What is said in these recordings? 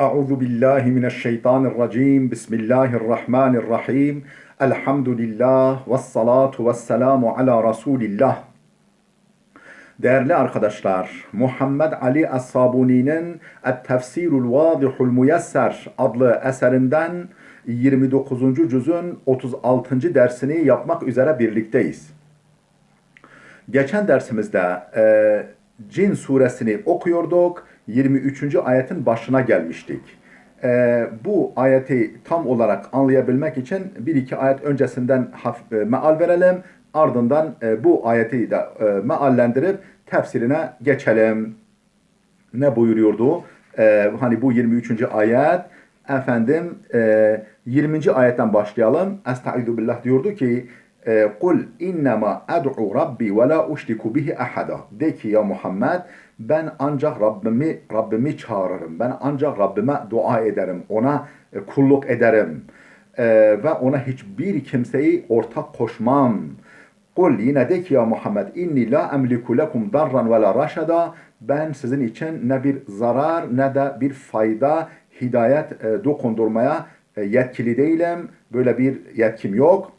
Euzu billahi mineşşeytanirracim. Bismillahirrahmanirrahim. Elhamdülillah ve salatu ve selamu ala Resulillah. Değerli arkadaşlar, Muhammed Ali Es-Sabuni'nin Et-Tefsirul Vadihul Muyesser adlı eserinden 29. cüzün 36. dersini yapmak üzere birlikteyiz. Geçen dersimizde Cin suresini okuyorduk. 23. ayetin başına gelmiştik. Bu ayeti tam olarak anlayabilmek için bir iki ayet öncesinden meal verelim. Ardından bu ayeti de meallendirip tefsirine geçelim. Ne buyuruyordu? Hani bu 23. ayet, efendim 20. ayetten başlayalım. Estaizu billah diyordu ki Kul innema ad'u rabbi ve la uşriku bihi ahada. De ki ya Muhammed, ben ancak Rabbimi çağırırım. Ben ancak Rabbime dua ederim. Ona kulluk ederim. Ve ona hiçbir kimseyi ortak koşmam. Kul, yine de ki ya Muhammed, inni la emliku lekum darran ve la raşada. Ben sizin için ne bir zarar ne de bir fayda, hidayet dokundurmaya yetkili değilim. Böyle bir yetkim yok.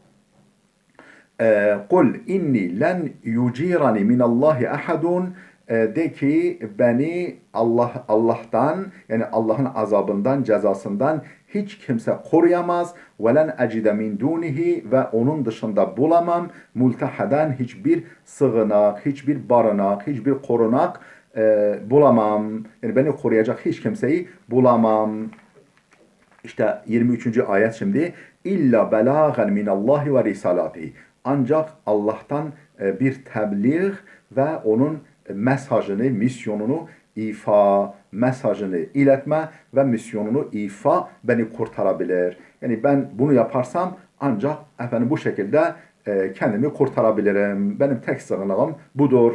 Kul inni len yucirani minallahi ahadun. De ki beni Allah'tan, yani Allah'ın azabından, cezasından hiç kimse koruyamaz. Velen ecide min dunihi, ve onun dışında bulamam. Multahaden, hiçbir sığınak, hiçbir barınak, hiçbir korunak bulamam. Yani beni koruyacak hiç kimseyi bulamam. İşte 23. ayet şimdi. İlla belâgen minallahi ve risalatihi. Ancak Allah'tan bir tebliğ ve onun mesajını, misyonunu mesajını iletme ve misyonunu beni kurtarabilir. Yani ben bunu yaparsam ancak bu şekilde kendimi kurtarabilirim. Benim tek sığınağım budur.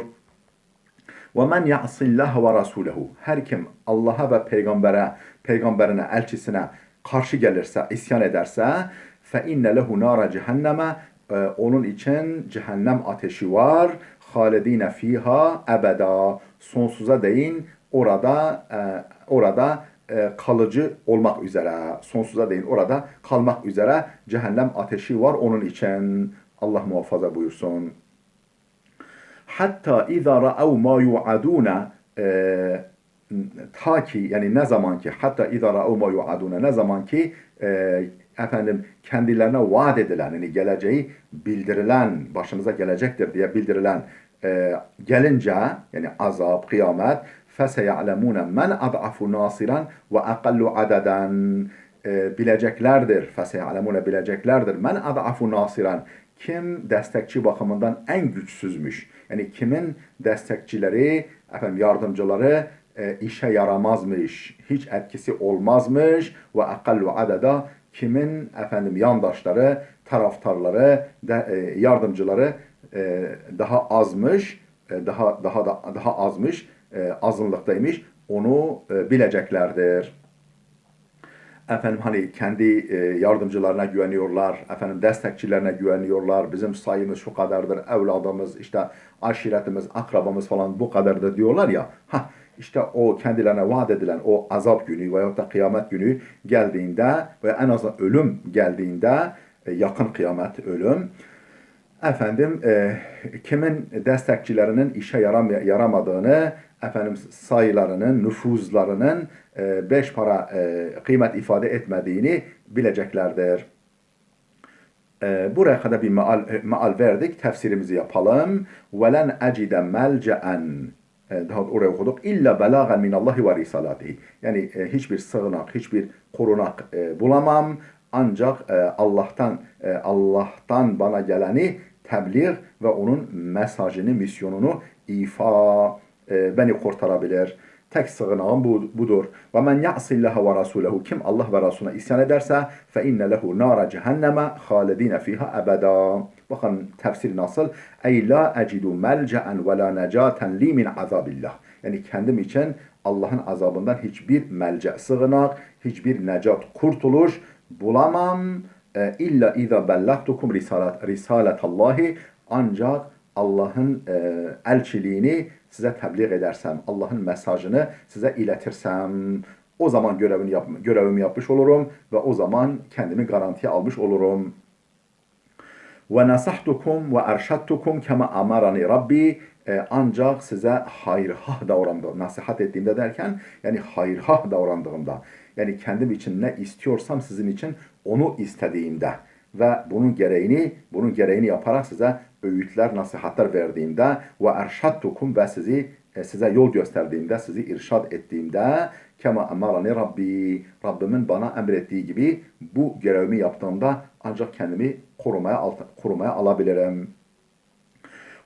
وَمَنْ يَعْصِ اللّٰهَ وَرَسُولَهُ. Her kim Allah'a ve peygamberine, elçisine karşı gelirse, isyan ederse فَاِنَّ لَهُ نَارَ جَهَنَّمَ. Onun için cehennem ateşi var. خَالَد۪ينَ ف۪يهَا ebeda. Sonsuza değin orada kalıcı olmak üzere. Sonsuza değin orada kalmak üzere cehennem ateşi var onun için. Allah muhafaza buyursun. Hatta izâ ra'av mâ yu'adûne, ta ki, yani ne zaman ki, hatta izâ ra'av mâ yu'adûne, ne zaman ki kendilerine vaat edilen, yani geleceği bildirilen, başınıza gelecektir diye bildirilen gelince, yani azap, kıyamet, فَسَيَعْلَمُونَ مَنْ أَضْعَفُ نَاصِرًا وَأَقَلُّ عَدَدًا. Bileceklerdir, فَسَيَعْلَمُونَ bileceklerdir, men ad'afu nasiran, kim destekçi bakımından en güçsüzmüş. Yani kimin destekçileri, yardımcıları işe yaramazmış, hiç etkisi olmazmış. Ve akallu adada, kimin yandaşları, taraftarları, yardımcıları daha azmış, daha azmış, azınlıktaymış. Onu bileceklerdir. Hani kendi yardımcılarına güveniyorlar, destekçilerine güveniyorlar. Bizim sayımız şu kadardır, evladımız, işte aşiretimiz, akrabamız falan bu kadardır diyorlar ya. İşte o kendilerine vaat edilen o azap günü veyahut da kıyamet günü geldiğinde ve en azından ölüm geldiğinde, yakın kıyamet, ölüm, kimin destekçilerinin işe yaramadığını, sayılarının, nüfuzlarının beş para kıymet ifade etmediğini bileceklerdir. Buraya kadar bir meal verdik. Tefsirimizi yapalım. وَلَنْ اَجِدَ مَلْجَأً. Daha oraya okuduk. İlla belagan minallahi ve risalatihi. Yani hiçbir sığınak, hiçbir korunak bulamam. Ancak Allah'tan bana geleni tebliğ ve onun mesajını, misyonunu beni kurtarabilir. Tek sığınağım budur. Ve men ya'sillaha ve rasulehu. Kim Allah ve Resulüne isyan ederse fe inne lehu nara cehenneme halidine fiha ebeda. Bakın tefsir nasıl? Ey la ecidu melca'en ve la necaten li min azabillah. Yani kendim için Allah'ın azabından hiçbir melce, sığınak, hiçbir necat, kurtuluş bulamam. İlla iza bellagtukum risaletallahi. Ancak Allah'ın elçiliğini size tebliğ edersem, Allah'ın mesajını size iletirsem, O zaman görevimi yapmış olurum ve o zaman kendimi garantiye almış olurum. Ve nasahtukum ve erşattukum kema amarani Rabbi. Ancak size hayrhah davrandığım, nasihat ettiğimde derken yani hayrhah davrandığımda, yani kendim için ne istiyorsam sizin için onu istediğimde ve bunun gereğini yaparak size öğütler, nasihatler verdiğimde ve erşattukum ve size yol gösterdiğimde, sizi irşad ettiğimde kema amarani Rabbi, Rabbimin bana emrettiği gibi bu görevimi yaptığımda ancak kendimi korumaya alabilirim.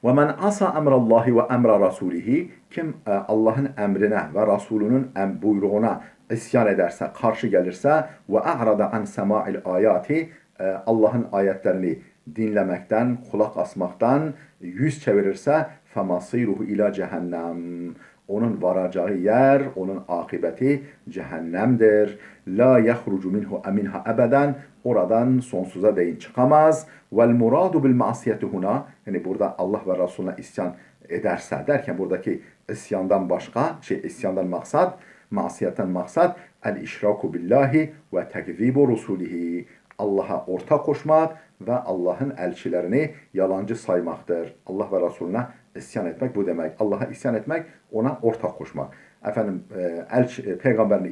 وَمَنْ عَصَى اَمْرَ اللّٰهِ وَاَمْرَ رَسُولِهِ Kim Allah'ın emrine ve Resulünün buyruğuna isyan ederse, karşı gelirse وَاَعْرَضَ عَنْ سَمَاعِ الْآيَاتِ Allah'ın ayetlerini dinlemekten, kulak asmaktan yüz çevirirse فَمَصِيرُهُ ila cehennem. Onun varacağı yer, onun akıbeti cehennemdir. La yahrucu minha ebeden. Oradan sonsuza değin çıkamaz. Vel muradu bil masiyeti huna. Yani burada Allah ve Resulüne isyan ederse derken buradaki isyandan masiyetten maksat el işraku billahi ve tekzibu rusulihi. Allah'a ortak koşmak ve Allah'ın elçilerini yalancı saymaktır. Allah ve Resulüne isyan etmek bu demek. Allah'a isyan etmek, ona ortak koşmak. Efendim peygamberine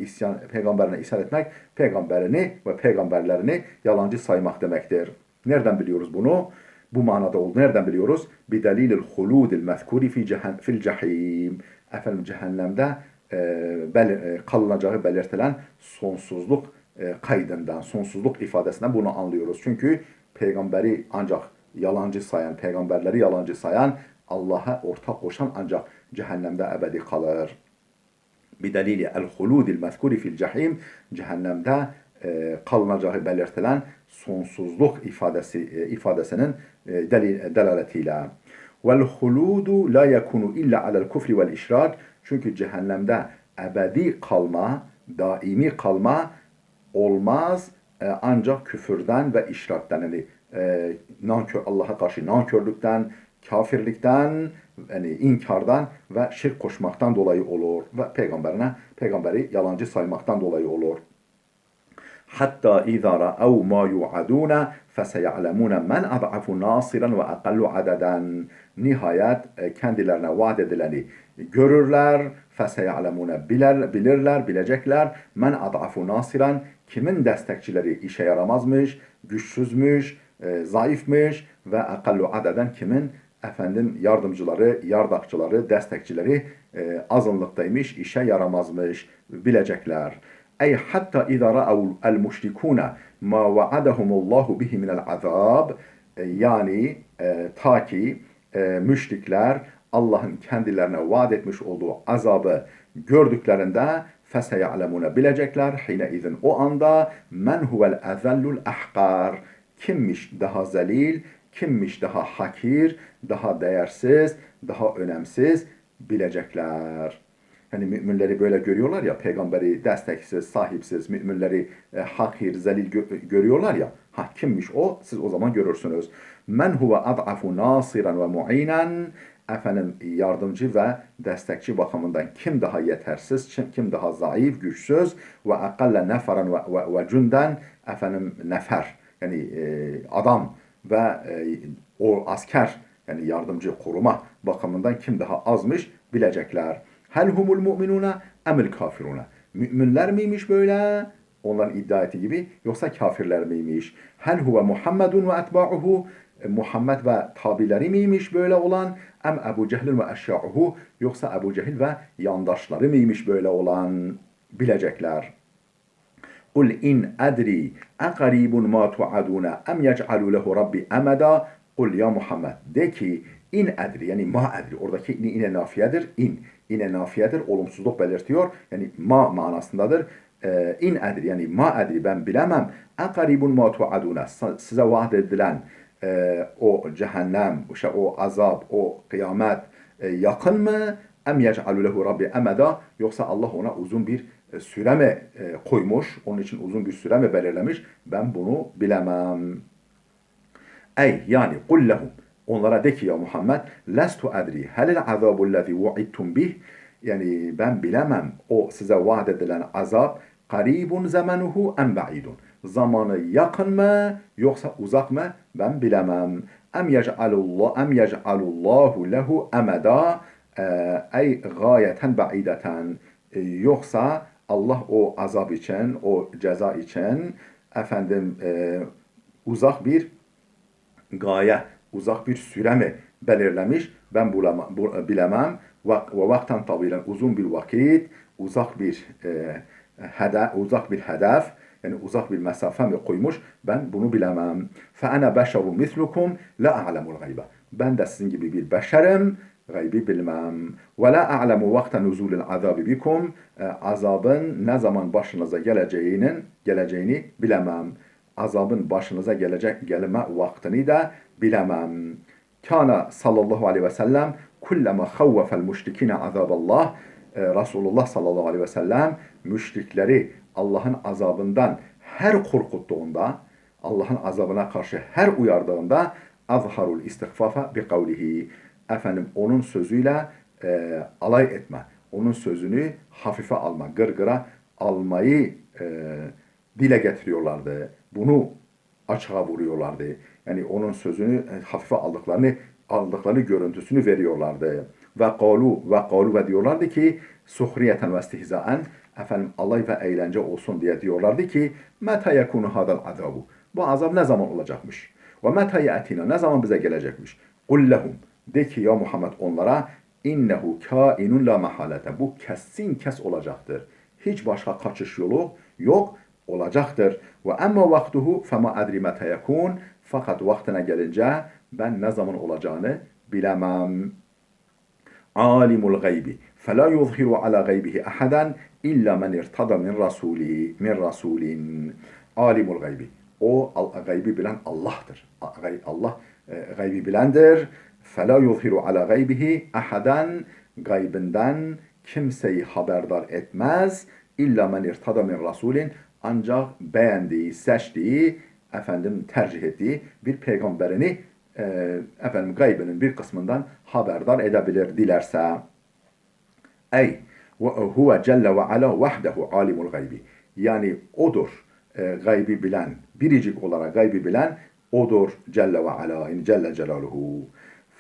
isyan etmek, peygamberini ve peygamberlerini yalancı saymak demektir. Nereden biliyoruz bunu? Bu manada oldu. Nereden biliyoruz? Bidalilil huludil mezkuri fil cehim. Efendim cehennemde kalınacağı belirtilen sonsuzluk kaydından, sonsuzluk ifadesinden bunu anlıyoruz. Çünkü peygamberi ancak peygamberleri yalancı sayan, Allah'a ortak koşan ancak cehennemde ebedi kalır. Bidalili el-huludil mezkuri fil cehim, cehennemde kalınacağı belirtilen sonsuzluk ifadesinin delaletiyle. Vel huludu la yakunu illa alel kufri vel işrak. Çünkü cehennemde ebedi kalma, daimi kalma olmaz ancak küfürden ve işraktan, yani Allah'a karşı nankörlükten, kafirlikten, yani inkardan ve şirk koşmaktan dolayı olur ve peygamberi yalancı saymaktan dolayı olur. Hatta izâ ra'av mâ yu'adûne feseya'lemûne men ad'afu nâsiran ve aqallu adeden. Nihayet kendilerine vaat edileni görürler, feseya'lemûne bilecekler, men ad'afu nâsiran, kimin destekçileri işe yaramazmış, güçsüzmüş, zayıfmış ve aqallu adeden, kimin yardımcıları, yardakçıları, destekçileri azınlıktaymış, işe yaramazmış, bilecekler. Ey hatta izâ ra'avul müşrikûne mâ vaadahumullahu bihi minel azab. Yani ta ki müşrikler Allah'ın kendilerine vaat etmiş olduğu azabı gördüklerinde feseya'lemûne bilecekler. Hine izin o anda men huvel ezellul ahkar. Kimmiş daha zelil, kimmiş daha hakir, daha değersiz, daha önemsiz bilecekler. Hani müminleri böyle görüyorlar ya, peygamberi desteksiz, sahipsiz, müminleri hakir, zelil görüyorlar ya. Kimmiş o? Siz o zaman görürsünüz. Men huve ad'afu nasiran ve mu'inen. Yardımcı ve destekçi bakımından kim daha yetersiz, kim daha zayıf, güçsüz ve akalle neferan ve cünden, nefer, yani adam ve o asker, yani yardımcı, koruma bakımından kim daha azmış bilecekler. Hel humul mu'minuna emil kafiruna. Müminler miymiş böyle? Onların iddia ettiği gibi, yoksa kafirler miymiş? Hel huve Muhammedun ve etba'uhu. Muhammed ve tabileri miymiş böyle olan? Em Ebu Cehil ve eşya'uhu. Yoksa Ebu Cehil ve yandaşları mıymış böyle olan? Bilecekler. Kul in adri akaribun ma tuaduna em yec'alu lehu rabbi emeda. Kul ya Muhammed, de ki in adri, yani ma adri, oradaki ine nafiyedir. İne nafiyedir, olumsuzluk belirtiyor. Yani ma manasındadır. İn adri, yani ma adri, ben bilemem. Akaribun ma tuaduna, size vaat edilen o cehennem, o azap, o kıyamet yakın mı? Em yec'alu lehu rabbi emeda. Yoksa Allah ona uzun bir süre mi koymuş? Onun için uzun bir süre mi belirlemiş? Ben bunu bilemem. Ey yani kul lehum, onlara de ki ya Muhammed, lestu adri helil azabullezî vu'idtum bih. Yani ben bilemem o size vaat edilen azap qaribun zamanuhu em ba'idun. Zamanı yakın mı yoksa uzak mı? Ben bilemem. Em yec'alullahu lehu emeda ey gayeten ba'ideten. Yoksa Allah o azap için, o ceza için efendim uzak bir gaye, uzak bir süre mi belirlemiş? Ben bilemem. Ve vakten tabilen uzun bir vakit, uzak bir hedef, yani uzak bir mesafe mi koymuş? Ben bunu bilemem. Fe ana beşerun mislukum la a'lemul gayba. Ben de sizin gibi bir beşerim, gaybi bilmem. Ve la a'lemu vakte nuzulil azabi bikum. Azabın ne zaman başınıza geleceğini bilemem. Azabın başınıza gelme vaktini de bilemem. Kana sallallahu aleyhi ve sellem kullama havvefel müşrikine azaballah. Resulullah sallallahu aleyhi ve sellem müşrikleri Allah'ın azabından her korkuttuğunda, Allah'ın azabına karşı her uyardığında azharul istiğfafa bi kavlihi. Efendim onun sözüyle alay etme, onun sözünü hafife alma, gırgıra almayı dile getiriyorlardı. Bunu açığa vuruyorlardı. Yani onun sözünü hafife aldıklarını görüntüsünü veriyorlardı. Ve diyorlardı ki suhriyeten ve istihzaen, efendim alay ve eğlence olsun diye diyorlardı ki meta yekunu hadal azabu. Bu azap ne zaman olacakmış? Ve meta ye'tina, ne zaman bize gelecekmiş? Kul lehum, de ki ya Muhammed onlara, innehu kainun la mahalete. Bu kesin kes olacaktır. Hiç başka kaçış yolu yok, olacaktır. Ve emma vaktuhu fema adri meta yekun. Fakat vaktine gelince ben ne zaman olacağını bilemem. Alimul gaybi fela yuzhiru ala gaybihi ahadan illa men irtada min rasulin. Alimul gaybi. O gaybi bilen Allah'tır. Allah gaybi bilendir. Fela yuzhiru ala gaybihi ahadan. Gaybinden kimseyi haberdar etmez. İlla men irtada min rasulin. Ancak beğendiği, seçtiği, tercih ettiği bir peygamberini gaybinin bir kısmından haberdar edebilir dilerse. Ey ve huve celle ve ala vahdehu alimul gaybi. Yani odur gaybi bilen, biricik olarak gaybi bilen odur Celle ve ala, yani Celle Celaluhu.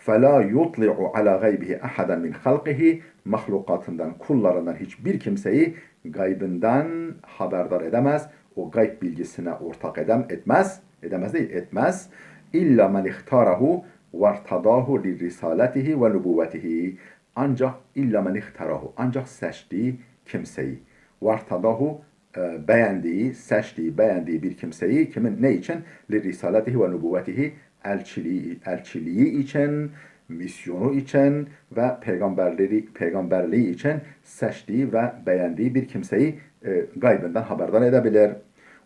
فَلَا يُطْلِعُ عَلَى غَيْبِهِ أَحَدًا مِنْ خَلْقِهِ. Mahlukatından, kullarından hiçbir kimseyi gaybinden haberdar edemez. O gayb bilgisine ortak etmez. İlla men ihtarahu vartadahu li risaletihi ve nubuvvetihi. Ancak illa men ihtarahu, ancak seçtiği kimseyi, vartadahu beğendiği bir kimseyi, kimin ne için? Li risaletihi ve nubuvvetihi, elçiliği için, misyonu için ve peygamberliği için seçtiği ve beğendiği bir kimseyi gaybinden haberdar edebilir.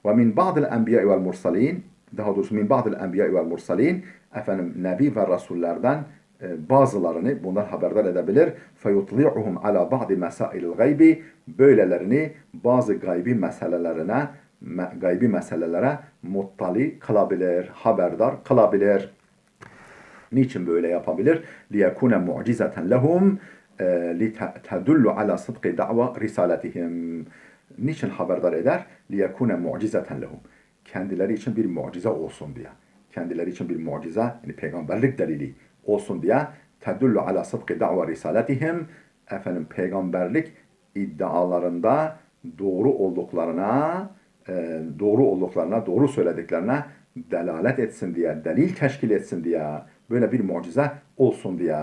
Ve min ba'dil enbiya vel mursalin, daha doğrusu min ba'dil enbiya vel mursalin, nebi ve rasullerden bazılarını bundan haberdar edebilir. Feyutli'uhum ala ba'di mesailil gaybi. Böylelerini bazı gaybi meselelere muttali kılabilir, haberdar kılabilir. Niçin böyle yapabilir? لِيَكُونَ مُعْجِزَةً لَهُمْ لِتَدُلُّ عَلَى صِدْقِ دَعْوَ رِسَالَتِهِمْ. Niçin haberdar eder? لِيَكُونَ مُعْجِزَةً لَهُمْ. Kendileri için bir mucize olsun diye. Kendileri için bir mucize, yani peygamberlik delili olsun diye. تَدُلُّ عَلَى صِدْقِ دَعْوَ رِسَالَتِهِمْ. Peygamberlik iddialarında doğru olduklarına, doğru söylediklerine delalet etsin diye, delil teşkil etsin diye, böyle bir mucize olsun diye.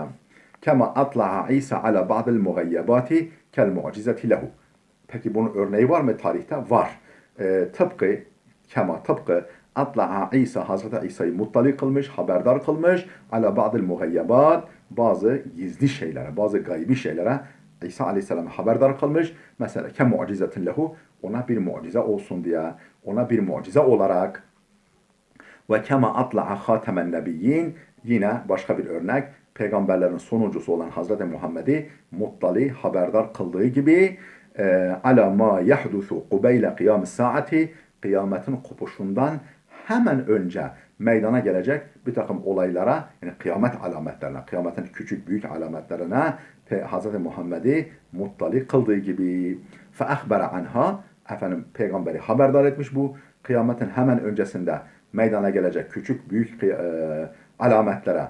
Kema atla'a İsa ala ba'dil mugayyabati kel mucizeti lehu. Peki bunun örneği var mı tarihte? Var. Tıpkı atla'a İsa, Hazreti İsa'yı muttali kılmış, haberdar kılmış, ala ba'dil mugayyabat, bazı gizli şeylere, bazı gaybi şeylere İsa Aleyhisselam'ı haberdar kılmış. Mesela kem mucizetin lehu, ona bir mucize olsun diye, ona bir mucize olarak. Ve kema atla'a hatemen nebiyyin, yine başka bir örnek, peygamberlerin sonuncusu olan Hazreti Muhammed'i muttali, haberdar kıldığı gibi ala ma yahdusu kubeyle kıyamis saati, kıyametin kopuşundan hemen önce meydana gelecek bir takım olaylara, yani kıyamet alametlerine, kıyametin küçük büyük alametlerine Hz. Muhammed'i muttali kıldığı gibi. فَاَخْبَرَ anha efendim peygamberi haberdar etmiş bu kıyametin hemen öncesinde meydana gelecek küçük büyük alametlere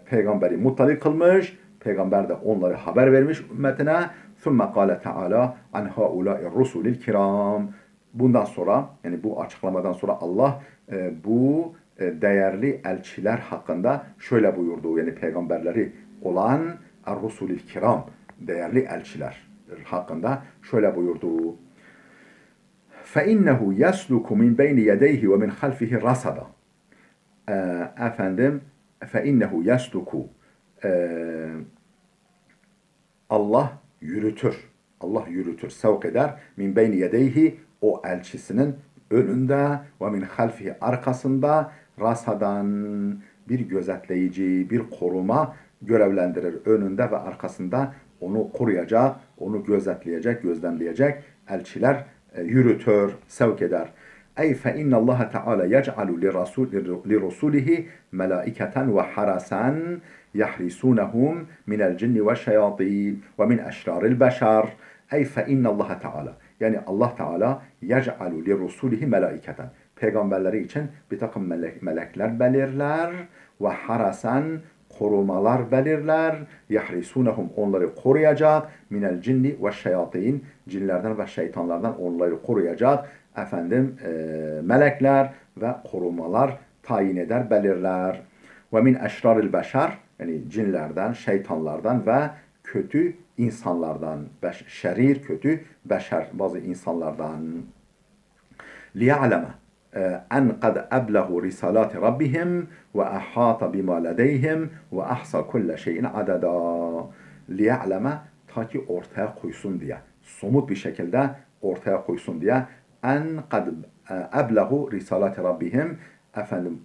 peygamberi muttali kılmış. Peygamber de onları haber vermiş ümmetine. ثُمَّ قَالَ تَعَالَى عَنْ هَؤُلَاءِ الرُّسُولِ الْكِرَامِ Bundan sonra yani bu açıklamadan sonra Allah bu değerli elçiler hakkında şöyle buyurdu. Yani peygamberleri olan Er-Rusulil Kiram değerli elçiler hakkında şöyle buyurdu. فَاِنَّهُ يَسْلُكُ مِنْ بَيْنِ يَدَيْهِ وَمِنْ خَلْفِهِ رَسَدًا Efendim فَاِنَّهُ يَسْلُكُ Allah yürütür. Allah yürütür, sevk eder. Min beyni yedeyhi o elçisinin önünde ve min halfihi arkasında rasadan bir gözetleyici, bir koruma görevlendirir. Önünde ve arkasında onu koruyacak, onu gözetleyecek, gözlemleyecek elçiler yürütür, sevk eder. Ey fe innallaha teala yec'alu li rasulihi melaiketen ve harasan yahrisunahum minel cinni ve şeyatin ve min eşraril beşer. Ey fe innallaha teala yani Allah Teala yec'alu li rusulihi melaiketen peygamberleri için bir takım melekler belirler ve harasan korumalar belirler. Yahrisunahum onları koruyacak. Minel cinni ve şeyatin cinlerden ve şeytanlardan onları koruyacak. Melekler ve korumalar tayin eder, belirler. Ve min eşraril beşer yani cinlerden, şeytanlardan ve kötü insanlardan, şerir, kötü, beşer, bazı insanlardan. لِيَعْلَمَ en kad eblehu risalati rabbihim ve ahata bima ledeyhim ve ahsa kulle şeyin adeda. Liya'leme ta ki ortaya koysun diye, somut bir şekilde ortaya koysun diye en kad eblehu risalati rabbihim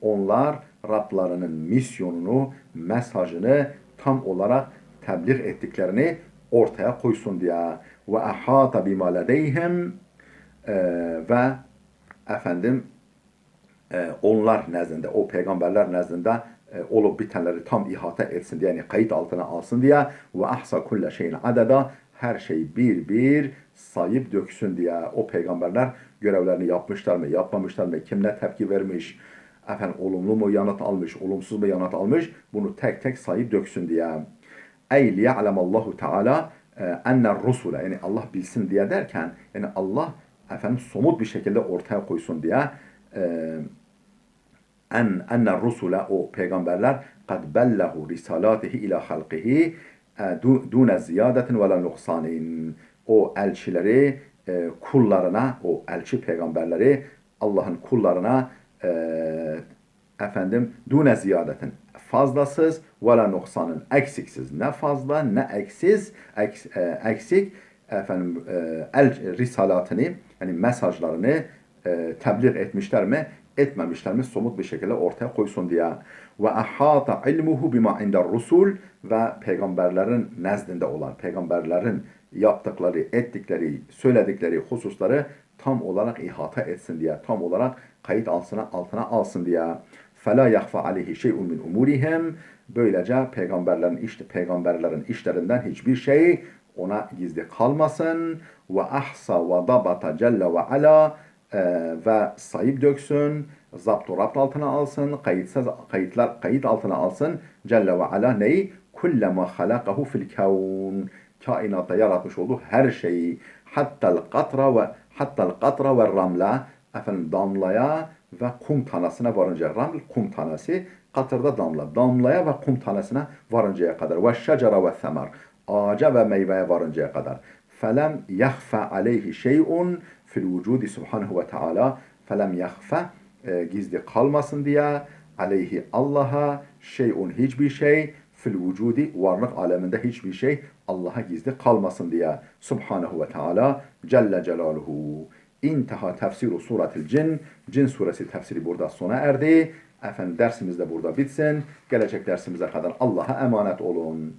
onlar Rablarının misyonunu, mesajını tam olarak tebliğ ettiklerini ortaya koysun diye ve ahata bima ledeyhim ve onlar nezdinde, o peygamberler nezdinde olup bitenleri tam ihata etsin diye, yani kayıt altına alsın diye ve ahsa kulle şeyin adeda her şeyi bir bir sayıp döksün diye o peygamberler görevlerini yapmışlar mı, yapmamışlar mı, kim ne tepki vermiş, olumlu mu yanıt almış, olumsuz mu yanıt almış, bunu tek tek sayıp döksün diye. Ey liya'lemallahu teala enner rusule yani Allah bilsin diye derken yani Allah somut bir şekilde ortaya koysun diye enner rusule o peygamberler kad bellehu risalatihi ila halqihi dune ziyadetin ve la nuksanin o elçileri kullarına o elçi peygamberleri Allah'ın kullarına dune ziyadetin fazlasız ve la nuksanın eksiksiz ne fazla ne eksik risalatını yani mesajlarını tebliğ etmişler mi etmemişler mi somut bir şekilde ortaya koysun diye. Ve ahata ilmuhu bima indar rusul ve peygamberlerin nezdinde olan peygamberlerin yaptıkları, ettikleri, söyledikleri hususları tam olarak ihata etsin diye, tam olarak kayıt altına alsın diye. Fela yahfa aleyhi şey'un min umurihim. Böylece peygamberlerin işlerinden hiçbir şey ona gizli kalmasın. Ve ahsa ve dabata celle ve ala ve sayıp döksün, zaptu rapt altına alsın, kayıt altına alsın. Celle ve ala neyi? Kullema halakahu fil kevn. Kainatta yaratmış olduğu her şeyi. Hattal qatra ve ramla. Damlaya ve kum tanasına varınca. Raml kum tanesi, katırda damla. Damlaya ve kum tanasına varıncaya kadar. Ve şecere ve semer. Ağaca ve meyveye varıncaya kadar. Felem yahfa aleyhi şey'un fil vücudi subhanahu ve teala. Felem yahfa gizli kalmasın diye aleyhi Allah'a şey'un hiçbir şey fil vücudi varlık aleminde hiçbir şey Allah'a gizli kalmasın diye subhanahu ve teala celle celaluhu. İnteha tefsiru suratil cin. Cin suresi tefsiri burada sona erdi. Dersimiz de burada bitsin. Gelecek dersimize kadar Allah'a emanet olun.